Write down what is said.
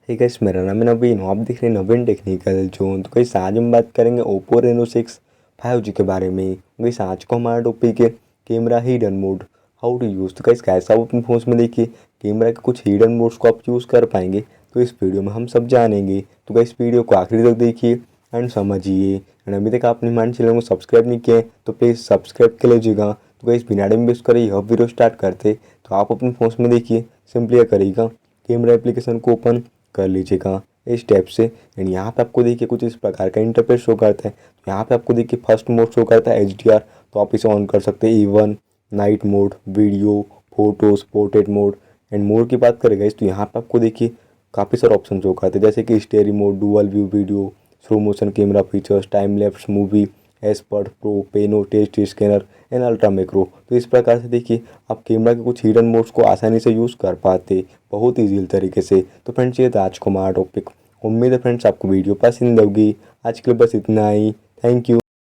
Hey guys, मेरा नाम है नवीन। आप देख रहे हैं नवीन टेक्निकल जोन। तो गाइस आज हम बात करेंगे ओप्पो रेनो 6 5G के बारे में। गाइस आज को हमारा टॉपिक है camera hidden mode, how to use. तो गाइस कैसा आप अपने फोन में देखिए कैमरा के कुछ हिडन मोड्स को आप यूज़ कर पाएंगे, तो इस वीडियो में हम सब जानेंगे। तो गाइस वीडियो को आखिरी तक देखिए एंड समझिए। एंड अभी तक आपने हमारे चैनल को सब्सक्राइब नहीं किया है तो प्लीज़ सब्सक्राइब कर लीजिएगा। तो गाइस बिना टाइम वेस्ट करे यह वीडियो स्टार्ट करते। तो आप अपने फोन में देखिए सिंपली करिएगा, कैमरा एप्लीकेशन को ओपन कर लीजिएगा इस स्टेप से। एंड यहाँ पे आपको देखिए कुछ इस प्रकार का इंटरफेस शो करता है। यहाँ पे आपको देखिए फर्स्ट मोड शो करता है HDR, तो आप इसे ऑन कर सकते हैं। Even night mode, video, photos, portrait mode. And mode की बात करेगा इस, तो यहाँ पे आपको देखिए काफ़ी सारे ऑप्शन शो करते हैं, जैसे कि starry mode, dual view video, slow motion camera features, time lapse movie, expert pro, pano, text scanner and ultra macro. तो इस प्रकार से देखिए आप कैमरा के कुछ हिडन मोड्स को आसानी से यूज़ कर पाते बहुत ईजी तरीके से। तो फ्रेंड्स ये था आज को हमारा टॉपिक। उम्मीद है फ्रेंड्स आपको वीडियो पसंद होगी। आज के लिए बस इतना ही। Thank you.